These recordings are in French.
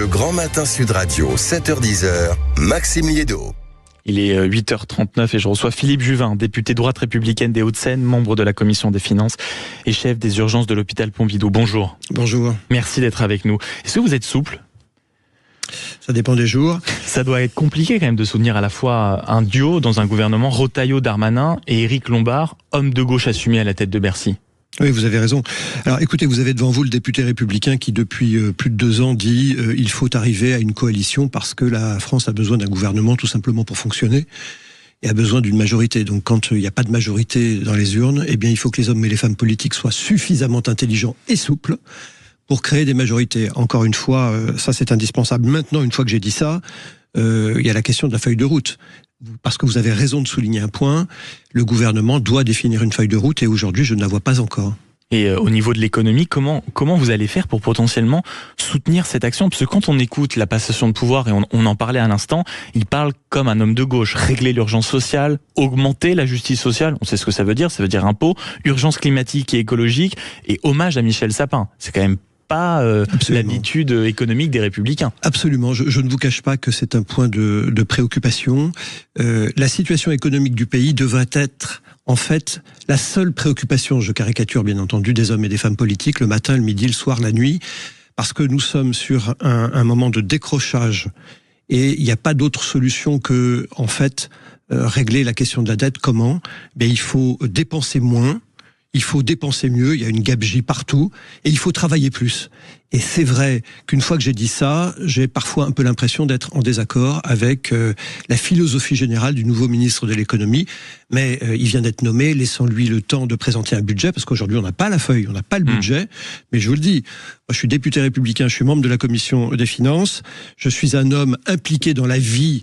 Le Grand Matin Sud Radio, 7h-10h, Maxime Liédo. Il est 8h39 et je reçois Philippe Juvin, député droite républicaine des Hauts-de-Seine, membre de la Commission des Finances et chef des urgences de l'hôpital Pompidou. Bonjour. Bonjour. Merci d'être avec nous. Est-ce que vous êtes souple ? Ça dépend des jours. Ça doit être compliqué quand même de soutenir à la fois un duo dans un gouvernement, Retailleau-Darmanin et Éric Lombard, homme de gauche assumé à la tête de Bercy. Oui, vous avez raison. Alors écoutez, vous avez devant vous le député républicain qui depuis plus de 2 ans dit il faut arriver à une coalition parce que la France a besoin d'un gouvernement tout simplement pour fonctionner et a besoin d'une majorité. Donc quand il n'y a pas de majorité dans les urnes, eh bien il faut que les hommes et les femmes politiques soient suffisamment intelligents et souples pour créer des majorités. Encore une fois, ça c'est indispensable. Maintenant, une fois que j'ai dit ça, il y a la question de la feuille de route. Parce que vous avez raison de souligner un point, le gouvernement doit définir une feuille de route et aujourd'hui je ne la vois pas encore. Et au niveau de l'économie, comment vous allez faire pour potentiellement soutenir cette action ? Parce que quand on écoute la passation de pouvoir, et on en parlait à l'instant, il parle comme un homme de gauche, régler l'urgence sociale, augmenter la justice sociale, on sait ce que ça veut dire impôt, urgence climatique et écologique, et hommage à Michel Sapin. C'est quand même pas l'habitude économique des Républicains. Absolument, je ne vous cache pas que c'est un point de préoccupation. La situation économique du pays devrait être en fait la seule préoccupation, je caricature bien entendu, des hommes et des femmes politiques, le matin, le midi, le soir, la nuit, parce que nous sommes sur un moment de décrochage et il n'y a pas d'autre solution que en fait régler la question de la dette. Comment ? Ben, il faut dépenser moins. Il faut dépenser mieux, il y a une gabegie partout, et il faut travailler plus. Et c'est vrai qu'une fois que j'ai dit ça, j'ai parfois un peu l'impression d'être en désaccord avec la philosophie générale du nouveau ministre de l'économie, mais il vient d'être nommé, laissons-lui le temps de présenter un budget, parce qu'aujourd'hui on n'a pas la feuille, on n'a pas le budget, mais je vous le dis, moi je suis député républicain, je suis membre de la Commission des Finances, je suis un homme impliqué dans la vie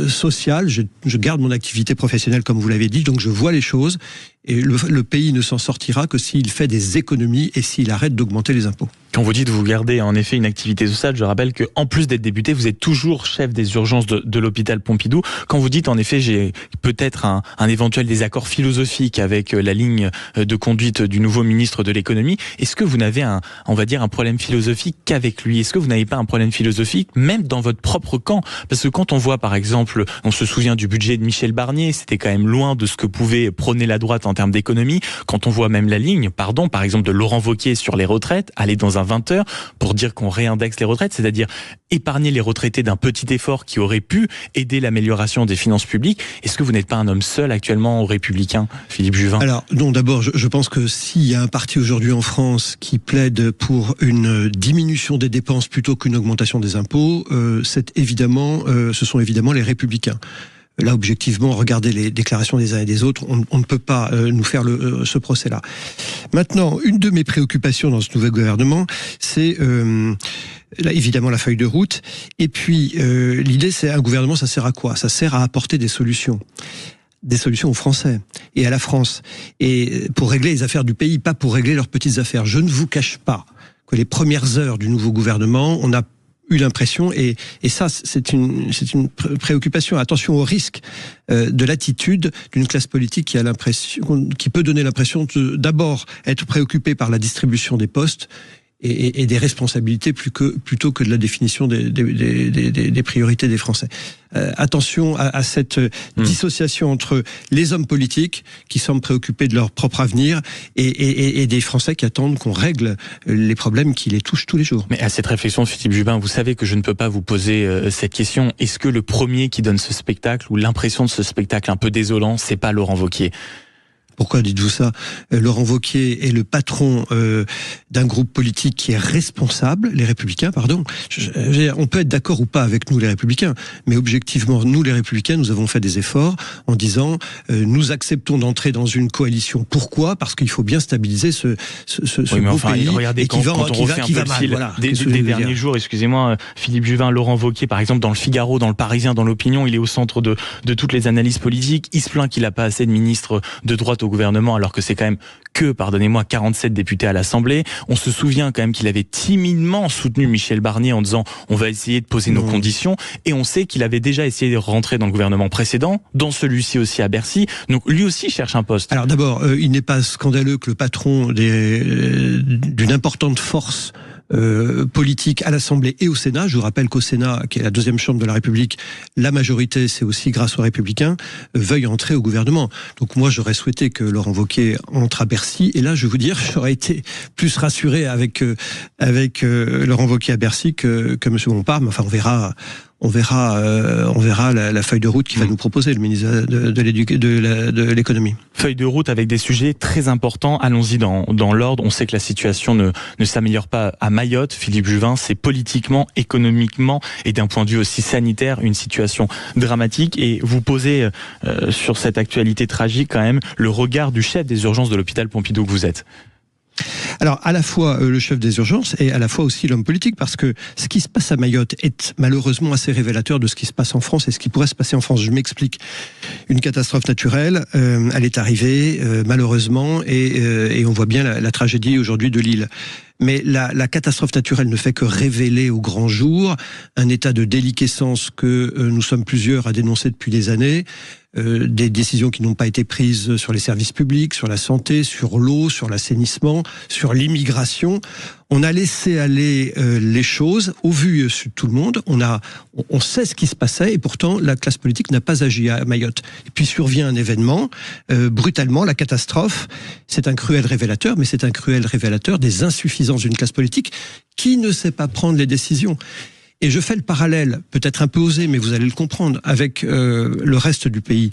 sociale, je garde mon activité professionnelle comme vous l'avez dit, donc je vois les choses, et le pays ne s'en sortira que s'il fait des économies et s'il arrête d'augmenter les impôts. Quand vous dites vous gardez en effet une activité sociale, je rappelle que en plus d'être député, vous êtes toujours chef des urgences de l'hôpital Pompidou. Quand vous dites en effet j'ai peut-être un éventuel désaccord philosophique avec la ligne de conduite du nouveau ministre de l'économie, est-ce que vous n'avez un problème philosophique qu'avec lui ? Est-ce que vous n'avez pas un problème philosophique même dans votre propre camp ? Parce que quand on voit par exemple, on se souvient du budget de Michel Barnier, c'était quand même loin de ce que pouvait prôner la droite en termes d'économie. Quand on voit même la ligne, par exemple de Laurent Wauquiez sur les retraites, aller dans un 20h pour dire qu'on réindexe les retraites, c'est-à-dire épargner les retraités d'un petit effort qui aurait pu aider l'amélioration des finances publiques. Est-ce que vous n'êtes pas un homme seul actuellement aux Républicains, Philippe Juvin ? Alors non, d'abord, je pense que s'il y a un parti aujourd'hui en France qui plaide pour une diminution des dépenses plutôt qu'une augmentation des impôts, ce sont évidemment les Républicains. Là, objectivement, regardez les déclarations des uns et des autres, on ne peut pas nous faire ce procès-là. Maintenant, une de mes préoccupations dans ce nouvel gouvernement, c'est là, évidemment la feuille de route. Et puis, l'idée, c'est un gouvernement, ça sert à quoi ? Ça sert à apporter des solutions aux Français et à la France. Et pour régler les affaires du pays, pas pour régler leurs petites affaires. Je ne vous cache pas que les premières heures du nouveau gouvernement, on a eu l'impression, et ça c'est une préoccupation, attention au risque de l'attitude d'une classe politique qui peut donner l'impression de d'abord être préoccupée par la distribution des postes et des responsabilités plutôt que de la définition des priorités des Français. Attention à cette dissociation entre les hommes politiques qui semblent préoccupés de leur propre avenir et des Français qui attendent qu'on règle les problèmes qui les touchent tous les jours. Mais à cette réflexion, Philippe Juvin, vous savez que je ne peux pas vous poser cette question. Est-ce que le premier qui donne ce spectacle ou l'impression de ce spectacle un peu désolant, c'est pas Laurent Wauquiez ? Pourquoi dites-vous ça ? Laurent Wauquiez est le patron d'un groupe politique qui est responsable, les Républicains, pardon. On peut être d'accord ou pas avec nous, les Républicains, mais objectivement, nous, les Républicains, nous avons fait des efforts en disant nous acceptons d'entrer dans une coalition. Pourquoi ? Parce qu'il faut bien stabiliser ce beau pays. Regardez, quand on refait un peu le fil des derniers jours, excusez-moi, Philippe Juvin, Laurent Wauquiez, par exemple, dans le Figaro, dans le Parisien, dans l'Opinion, il est au centre de toutes les analyses politiques. Il se plaint qu'il n'a pas assez de ministres de droite au gouvernement, alors que c'est quand même que, pardonnez-moi, 47 députés à l'Assemblée. On se souvient quand même qu'il avait timidement soutenu Michel Barnier en disant on va essayer de poser nos conditions, et on sait qu'il avait déjà essayé de rentrer dans le gouvernement précédent, dans celui-ci aussi à Bercy, donc lui aussi cherche un poste. Alors d'abord, il n'est pas scandaleux que le patron d'une importante force politique à l'Assemblée et au Sénat. Je vous rappelle qu'au Sénat, qui est la deuxième chambre de la République, la majorité, c'est aussi grâce aux Républicains, veuille entrer au gouvernement. Donc moi, j'aurais souhaité que Laurent Wauquiez entre à Bercy. Et là, je vais vous dire, j'aurais été plus rassuré avec Laurent Wauquiez à Bercy que M. Bompard. Mais enfin, on verra la feuille de route qu'il va nous proposer, le ministre de l'économie. Feuille de route avec des sujets très importants. Allons-y dans l'ordre. On sait que la situation ne s'améliore pas à Mayotte. Philippe Juvin, c'est politiquement, économiquement et d'un point de vue aussi sanitaire une situation dramatique. Et vous posez sur cette actualité tragique quand même le regard du chef des urgences de l'hôpital Pompidou que vous êtes. Alors, à la fois le chef des urgences et à la fois aussi l'homme politique, parce que ce qui se passe à Mayotte est malheureusement assez révélateur de ce qui se passe en France et ce qui pourrait se passer en France. Je m'explique. Une catastrophe naturelle, elle est arrivée malheureusement et on voit bien la tragédie aujourd'hui de l'île. Mais la catastrophe naturelle ne fait que révéler au grand jour un état de déliquescence que nous sommes plusieurs à dénoncer depuis des années, des décisions qui n'ont pas été prises sur les services publics, sur la santé, sur l'eau, sur l'assainissement, sur l'immigration. On a laissé aller les choses au vu et au su de tout le monde. On sait ce qui se passait et pourtant la classe politique n'a pas agi à Mayotte. Et puis survient un événement, brutalement, la catastrophe. C'est un cruel révélateur, mais c'est un cruel révélateur des insuffisances d'une classe politique qui ne sait pas prendre les décisions. Et je fais le parallèle, peut-être un peu osé, mais vous allez le comprendre, avec le reste du pays.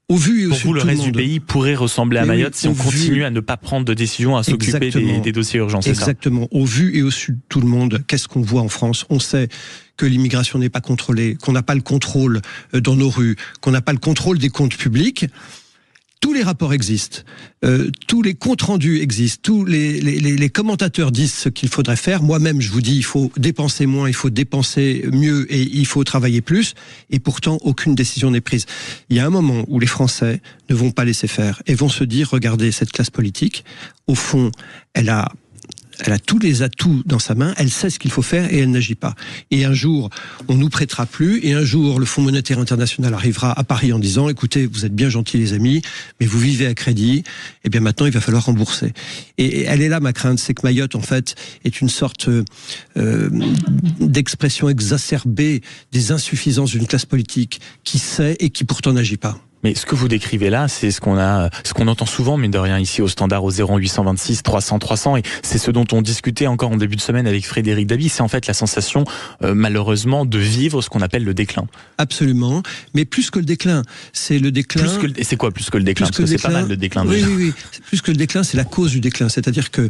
Au vu et au Pour su vous, de le tout reste monde. du pays pourrait ressembler à Mayotte si on continue à ne pas prendre de décision, à s'occuper des dossiers urgents, c'est ça ? Exactement. Au vu et au su de tout le monde, qu'est-ce qu'on voit en France ? On sait que l'immigration n'est pas contrôlée, qu'on n'a pas le contrôle dans nos rues, qu'on n'a pas le contrôle des comptes publics. Tous les rapports existent, tous les comptes rendus existent, tous les commentateurs disent ce qu'il faudrait faire. Moi-même, je vous dis, il faut dépenser moins, il faut dépenser mieux et il faut travailler plus. Et pourtant, aucune décision n'est prise. Il y a un moment où les Français ne vont pas laisser faire et vont se dire, regardez, cette classe politique, au fond, elle a tous les atouts dans sa main, elle sait ce qu'il faut faire et elle n'agit pas. Et un jour, on nous prêtera plus, et un jour, le Fonds monétaire international arrivera à Paris en disant, écoutez, vous êtes bien gentils les amis, mais vous vivez à crédit, et bien maintenant, il va falloir rembourser. Et elle est là, ma crainte, c'est que Mayotte, en fait, est une sorte d'expression exacerbée des insuffisances d'une classe politique qui sait et qui pourtant n'agit pas. Mais ce que vous décrivez là, c'est ce qu'on entend souvent, mine de rien, ici au standard au 0826 300 300, et c'est ce dont on discutait encore en début de semaine avec Frédéric Dabi, c'est en fait la sensation, malheureusement, de vivre ce qu'on appelle le déclin. Absolument, mais plus que le déclin, c'est le déclin... Et c'est quoi plus que le déclin ? Parce que c'est pas mal le déclin. Oui. Plus que le déclin, c'est la cause du déclin, c'est-à-dire que,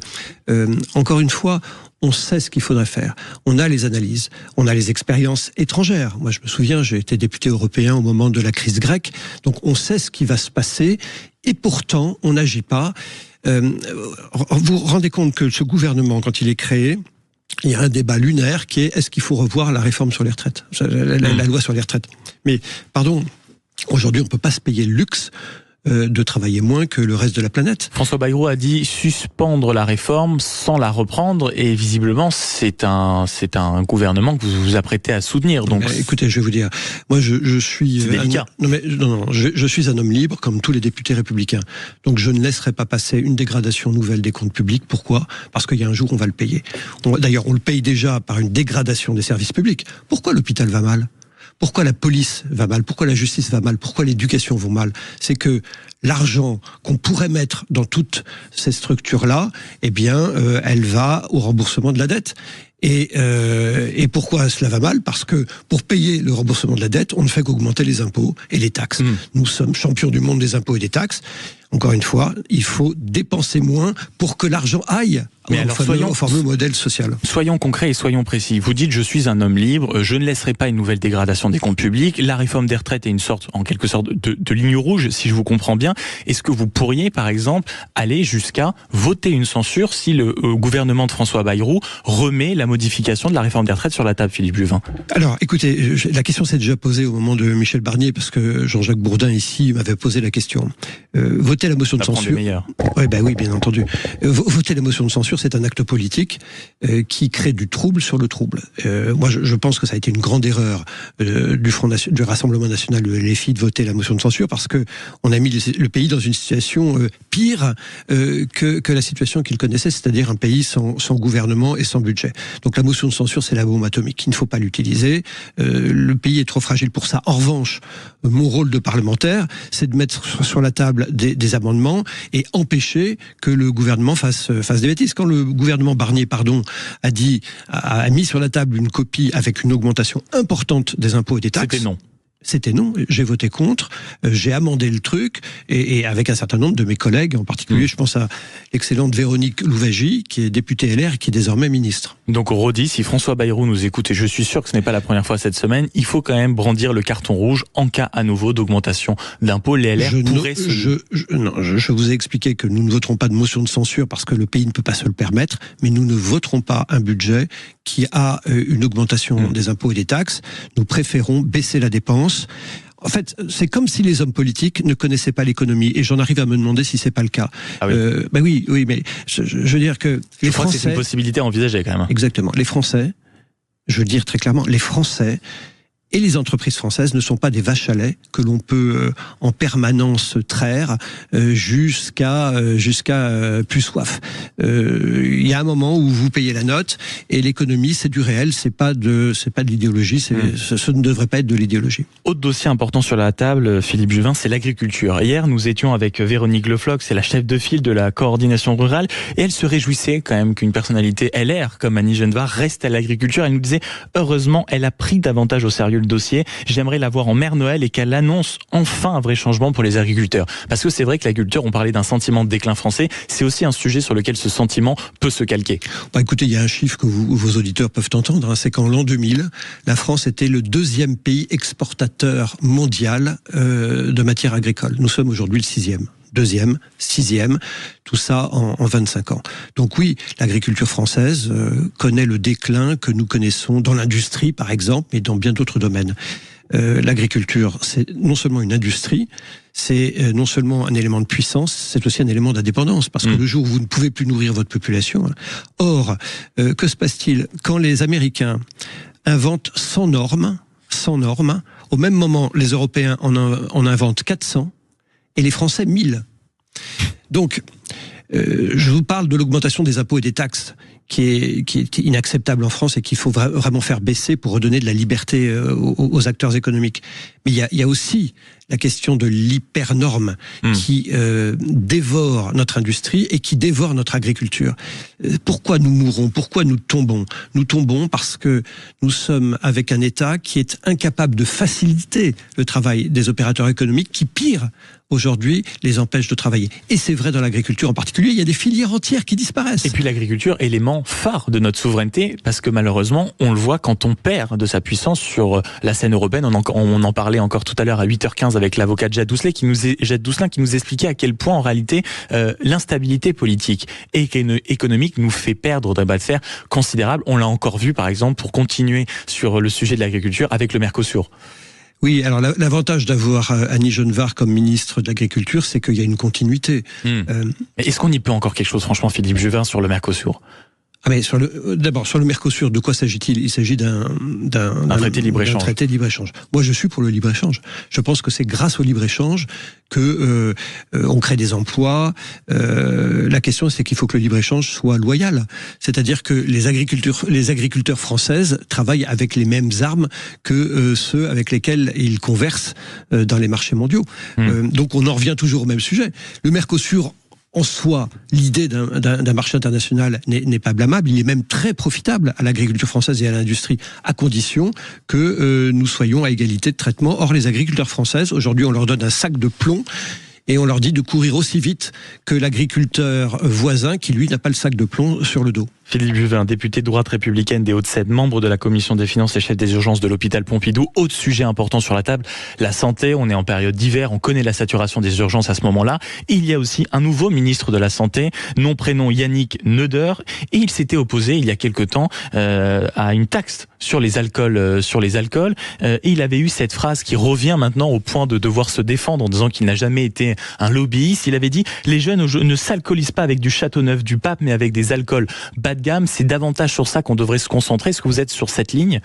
encore une fois, on sait ce qu'il faudrait faire. On a les analyses, on a les expériences étrangères. Moi, je me souviens, j'ai été député européen au moment de la crise grecque, donc on sait ce qui va se passer, et pourtant, on n'agit pas. Vous vous rendez compte que ce gouvernement, quand il est créé, il y a un débat lunaire qui est, est-ce qu'il faut revoir la réforme sur les retraites, la loi sur les retraites. Mais, pardon, aujourd'hui, on ne peut pas se payer le luxe de travailler moins que le reste de la planète. François Bayrou a dit suspendre la réforme sans la reprendre, et visiblement c'est un gouvernement que vous vous apprêtez à soutenir. Donc écoutez, je vais vous dire, moi je suis c'est délicat. Je suis un homme libre comme tous les députés républicains. Donc je ne laisserai pas passer une dégradation nouvelle des comptes publics. Pourquoi ? Parce qu'il y a un jour on va le payer. D'ailleurs, on le paye déjà par une dégradation des services publics. Pourquoi l'hôpital va mal ? Pourquoi la police va mal ? Pourquoi la justice va mal ? Pourquoi l'éducation va mal ? C'est que l'argent qu'on pourrait mettre dans toutes ces structures-là, eh bien, elle va au remboursement de la dette. Et pourquoi cela va mal ? Parce que pour payer le remboursement de la dette, on ne fait qu'augmenter les impôts et les taxes. Nous sommes champions du monde des impôts et des taxes. Encore une fois, il faut dépenser moins pour que l'argent aille au fameux modèle social. Soyons concrets et soyons précis. Vous dites, je suis un homme libre, je ne laisserai pas une nouvelle dégradation des comptes publics. La réforme des retraites est une sorte, en quelque sorte, de ligne rouge, si je vous comprends bien. Est-ce que vous pourriez, par exemple, aller jusqu'à voter une censure si le gouvernement de François Bayrou remet la modification de la réforme des retraites sur la table, Philippe Juvin ? Alors, écoutez, la question s'est déjà posée au moment de Michel Barnier, parce que Jean-Jacques Bourdin, ici, m'avait posé la question. Voter voter la motion de censure. Oui, bien entendu. Voter la motion de censure, c'est un acte politique qui crée du trouble sur le trouble. Moi, je pense que ça a été une grande erreur du Rassemblement national, de LFI, de voter la motion de censure, parce que on a mis le pays dans une situation pire que la situation qu'il connaissait, c'est-à-dire un pays sans gouvernement et sans budget. Donc la motion de censure, c'est la bombe atomique. Il ne faut pas l'utiliser. Le pays est trop fragile pour ça. En revanche, mon rôle de parlementaire, c'est de mettre sur la table des amendements et empêcher que le gouvernement fasse des bêtises. Quand le gouvernement Barnier, a mis sur la table une copie avec une augmentation importante des impôts et des taxes. C'était non, j'ai voté contre, j'ai amendé le truc, et avec un certain nombre de mes collègues, en particulier, je pense à l'excellente Véronique Louwagie, qui est députée LR et qui est désormais ministre. Donc Rodi, si François Bayrou nous écoute, et je suis sûr que ce n'est pas la première fois cette semaine, il faut quand même brandir le carton rouge en cas à nouveau d'augmentation d'impôts. Les LR pourraient je vous ai expliqué que nous ne voterons pas de motion de censure parce que le pays ne peut pas se le permettre, mais nous ne voterons pas un budget qui a une augmentation des impôts et des taxes. Nous préférons baisser la dépense. En fait, c'est comme si les hommes politiques ne connaissaient pas l'économie, et j'en arrive à me demander si c'est pas le cas. Ah oui. Oui, mais je veux dire que les Français, c'est une possibilité à envisager quand même. Exactement. Les Français, je veux dire très clairement, les Français et les entreprises françaises ne sont pas des vaches à lait que l'on peut en permanence traire jusqu'à plus soif. Il y a un moment où vous payez la note, et l'économie, c'est du réel, c'est pas de l'idéologie, ce ne devrait pas être de l'idéologie. Autre dossier important sur la table, Philippe Juvin, c'est l'agriculture. Hier, nous étions avec Véronique Le Floch, c'est la chef de file de la coordination rurale, et elle se réjouissait quand même qu'une personnalité LR comme Annie Genevard reste à l'agriculture. Elle nous disait, heureusement, elle a pris davantage au sérieux le dossier. J'aimerais la voir en Mère Noël et qu'elle annonce enfin un vrai changement pour les agriculteurs. Parce que c'est vrai que l'agriculture, on parlait d'un sentiment de déclin français, c'est aussi un sujet sur lequel ce sentiment peut se calquer. Écoutez, il y a un chiffre que vos auditeurs peuvent entendre, c'est qu'en l'an 2000, la France était le 2e pays exportateur mondial de matières agricoles. Nous sommes aujourd'hui le 6e. 2e, 6e, tout ça en 25 ans. Donc oui, l'agriculture française connaît le déclin que nous connaissons dans l'industrie, par exemple, mais dans bien d'autres domaines. L'agriculture, c'est non seulement une industrie, c'est non seulement un élément de puissance, c'est aussi un élément d'indépendance, parce que le jour où vous ne pouvez plus nourrir votre population... Or, que se passe-t-il quand les Américains inventent 100 normes, au même moment, les Européens en inventent 400, et les Français 1000. Donc, je vous parle de l'augmentation des impôts et des taxes, qui est inacceptable en France et qu'il faut vraiment faire baisser pour redonner de la liberté aux acteurs économiques. Mais il y a aussi la question de l'hypernorme qui dévore notre industrie et qui dévore notre agriculture. Pourquoi nous mourons? Pourquoi nous tombons? Nous tombons parce que nous sommes avec un État qui est incapable de faciliter le travail des opérateurs économiques, qui, pire, aujourd'hui, les empêche de travailler. Et c'est vrai dans l'agriculture en particulier, il y a des filières entières qui disparaissent. Et puis l'agriculture, élément phare de notre souveraineté, parce que malheureusement, on le voit quand on perd de sa puissance sur la scène européenne. On en parlait encore tout à l'heure à 8h15 avec l'avocat Jad Dousselin qui nous expliquait à quel point en réalité l'instabilité politique et économique nous fait perdre d'un bas de fer considérable. On l'a encore vu par exemple, pour continuer sur le sujet de l'agriculture, avec le Mercosur. Oui, alors l'avantage d'avoir Annie Genevard comme ministre de l'Agriculture, c'est qu'il y a une continuité. Est-ce qu'on y peut encore quelque chose, franchement, Philippe Juvin, sur le Mercosur? Mais d'abord, sur le Mercosur, de quoi s'agit-il? Il s'agit d'un traité de libre-échange. Traité de libre-échange. Moi, je suis pour le libre-échange. Je pense que c'est grâce au libre-échange que on crée des emplois. La question, c'est qu'il faut que le libre-échange soit loyal. C'est-à-dire que les agriculteurs françaises travaillent avec les mêmes armes que ceux avec lesquels ils conversent dans les marchés mondiaux. Donc, on en revient toujours au même sujet. Le Mercosur, en soi, l'idée d'un marché international n'est pas blâmable, il est même très profitable à l'agriculture française et à l'industrie, à condition que nous soyons à égalité de traitement. Or, les agriculteurs françaises, aujourd'hui, on leur donne un sac de plomb et on leur dit de courir aussi vite que l'agriculteur voisin qui, lui, n'a pas le sac de plomb sur le dos. Philippe Juvin, député de droite républicaine des Hauts-de-Seine, membre de la commission des finances et chef des urgences de l'hôpital Pompidou. Autre sujet important sur la table, la santé. On est en période d'hiver, on connaît la saturation des urgences à ce moment-là. Il y a aussi un nouveau ministre de la Santé, nom prénom Yannick Neuder, et il s'était opposé il y a quelque temps à une taxe sur les alcools. Et il avait eu cette phrase qui revient maintenant au point de devoir se défendre en disant qu'il n'a jamais été un lobbyiste. Il avait dit « Les jeunes ne s'alcoolisent pas avec du Châteauneuf du Pape, mais avec des alcools bas de gamme. C'est davantage sur ça qu'on devrait se concentrer. » Est-ce que vous êtes sur cette ligne ?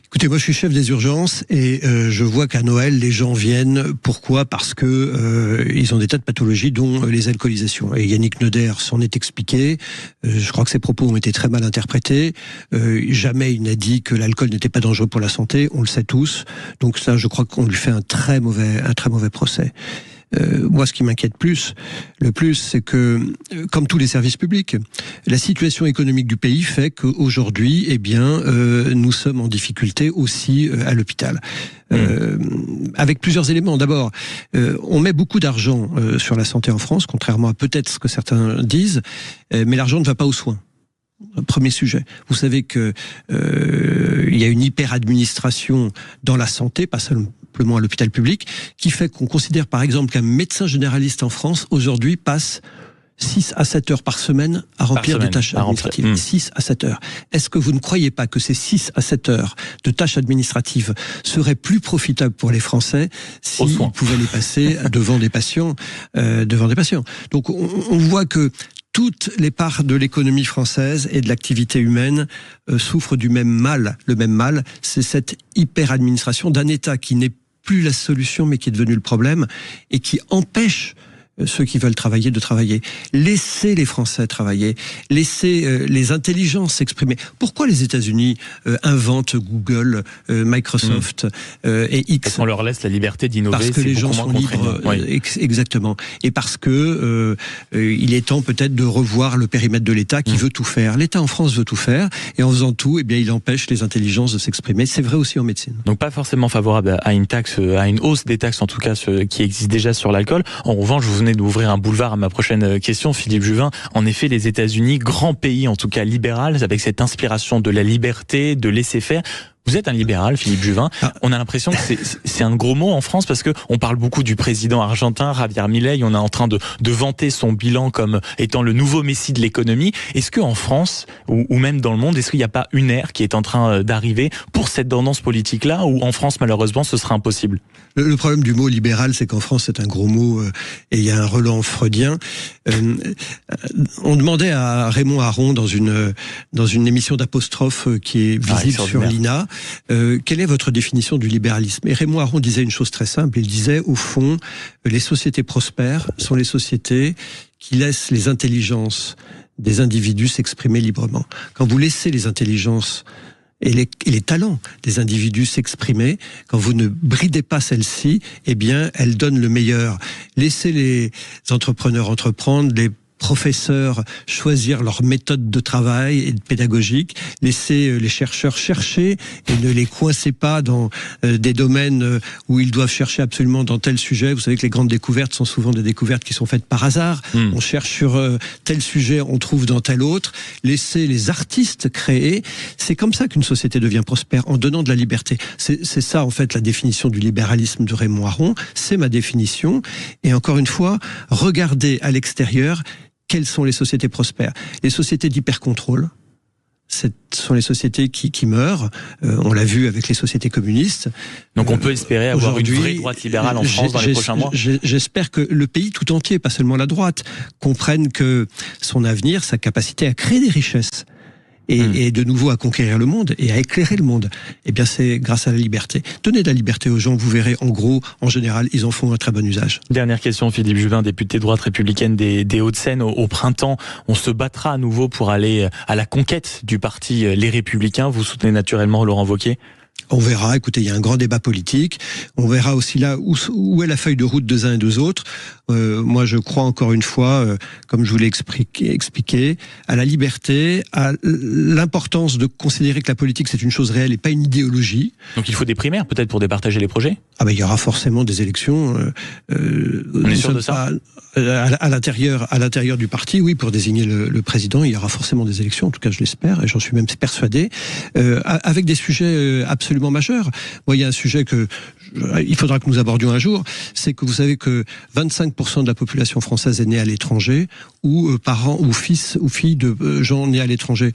Écoutez, moi je suis chef des urgences et je vois qu'à Noël les gens viennent. Pourquoi ? Parce que ils ont des tas de pathologies, dont les alcoolisations. Et Yannick Neuder s'en est expliqué. Je crois que ses propos ont été très mal interprétés. Jamais il n'a dit que l'alcool n'était pas dangereux pour la santé. On le sait tous. Donc ça, je crois qu'on lui fait un très mauvais procès. Moi, ce qui m'inquiète le plus, c'est que, comme tous les services publics, la situation économique du pays fait qu'aujourd'hui, nous sommes en difficulté aussi à l'hôpital. Avec plusieurs éléments. D'abord, on met beaucoup d'argent sur la santé en France, contrairement à peut-être ce que certains disent, mais l'argent ne va pas aux soins. Premier sujet. Vous savez que il y a une hyper-administration dans la santé, pas simplement à l'hôpital public, qui fait qu'on considère par exemple qu'un médecin généraliste en France aujourd'hui passe 6 à 7 heures par semaine à remplir des tâches administratives. 6 à 7 heures. Est-ce que vous ne croyez pas que ces 6 à 7 heures de tâches administratives seraient plus profitables pour les Français s'ils pouvaient les passer devant des patients, Donc on voit que toutes les parts de l'économie française et de l'activité humaine souffrent du même mal. Le même mal, c'est cette hyper-administration d'un État qui n'est plus la solution, mais qui est devenu le problème, et qui empêche ceux qui veulent travailler de travailler. Laissez les Français travailler, laissez les intelligences s'exprimer. Pourquoi les États-Unis inventent Google, Microsoft et X ? Parce qu'on leur laisse la liberté d'innover. Parce que les gens sont libres, exactement. Et parce que il est temps peut-être de revoir le périmètre de l'État qui veut tout faire. L'État en France veut tout faire, et en faisant tout, il empêche les intelligences de s'exprimer. C'est vrai aussi en médecine. Donc pas forcément favorable à une taxe, à une hausse des taxes en tout cas qui existe déjà sur l'alcool. En revanche, vous venez d'ouvrir un boulevard à ma prochaine question, Philippe Juvin. En effet, les États-Unis, grand pays en tout cas libéral, avec cette inspiration de la liberté, de laisser faire. Vous êtes un libéral, Philippe Juvin. On a l'impression que c'est un gros mot en France parce que on parle beaucoup du président argentin, Javier Milei. On est en train de vanter son bilan comme étant le nouveau messie de l'économie. Est-ce qu'en France, ou même dans le monde, est-ce qu'il n'y a pas une ère qui est en train d'arriver pour cette tendance politique-là, ou en France, malheureusement, ce sera impossible ? Le problème du mot libéral, c'est qu'en France, c'est un gros mot et il y a un relent freudien. On demandait à Raymond Aron dans une émission d'apostrophe qui est visible sur l'INA, quelle est votre définition du libéralisme ? Et Raymond Aron disait une chose très simple, il disait au fond, les sociétés prospères sont les sociétés qui laissent les intelligences des individus s'exprimer librement. Quand vous laissez les intelligences et les talents des individus s'exprimer, quand vous ne bridez pas celles-ci, elles donnent le meilleur. Laissez les entrepreneurs entreprendre, les professeurs choisir leur méthode de travail et pédagogique, laissez les chercheurs chercher et ne les coincez pas dans des domaines où ils doivent chercher absolument dans tel sujet. Vous savez que les grandes découvertes sont souvent des découvertes qui sont faites par hasard. On cherche sur tel sujet, on trouve dans tel autre. Laissez les artistes créer. C'est comme ça qu'une société devient prospère, en donnant de la liberté. C'est ça en fait la définition du libéralisme de Raymond Aron. C'est ma définition. Et encore une fois, regardez à l'extérieur. Quelles sont les sociétés prospères ? Les sociétés d'hypercontrôle, ce sont les sociétés qui meurent. On l'a vu avec les sociétés communistes. Donc on peut espérer avoir une vraie droite libérale en France dans les prochains mois ? J'espère que le pays tout entier, pas seulement la droite, comprenne que son avenir, sa capacité à créer des richesses, et de nouveau à conquérir le monde et à éclairer le monde, c'est grâce à la liberté. Donnez de la liberté aux gens, vous verrez, en gros, en général, ils en font un très bon usage. Dernière question, Philippe Juvin, député droite républicaine des Hauts-de-Seine. Au printemps, on se battra à nouveau pour aller à la conquête du parti Les Républicains. Vous soutenez naturellement Laurent Wauquiez ? On verra, écoutez, il y a un grand débat politique. On verra aussi là où est la feuille de route des uns et des autres. Moi, je crois encore une fois, comme je vous l'ai expliqué, à la liberté, à l'importance de considérer que la politique, c'est une chose réelle et pas une idéologie. Donc il faut des primaires, peut-être, pour départager les projets ? Ah ben, il y aura forcément des élections. On est sûr de ça ? À l'intérieur du parti, oui, pour désigner le président, il y aura forcément des élections. En tout cas, je l'espère, et j'en suis même persuadé, avec des sujets absolument majeurs. Moi, il y a un sujet il faudra que nous abordions un jour, c'est que vous savez que 25% de la population française est née à l'étranger, ou parents ou fils ou filles de gens nés à l'étranger.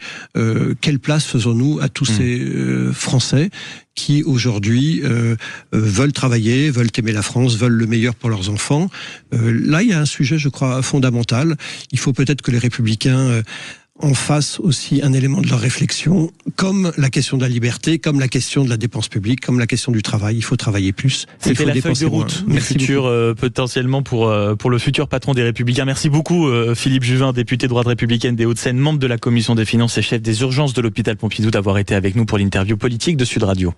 Quelle place faisons-nous à tous ces Français qui aujourd'hui veulent travailler, veulent aimer la France, veulent le meilleur pour leurs enfants. Là, il y a un sujet, je crois, fondamental. Il faut peut-être que les Républicains en fassent aussi un élément de leur réflexion, comme la question de la liberté, comme la question de la dépense publique, comme la question du travail. Il faut travailler plus. C'était la feuille de route du futur, potentiellement pour le futur patron des Républicains. Merci beaucoup Philippe Juvin, député droite républicaine des Hauts-de-Seine, membre de la Commission des Finances et chef des urgences de l'hôpital Pompidou, d'avoir été avec nous pour l'interview politique de Sud Radio.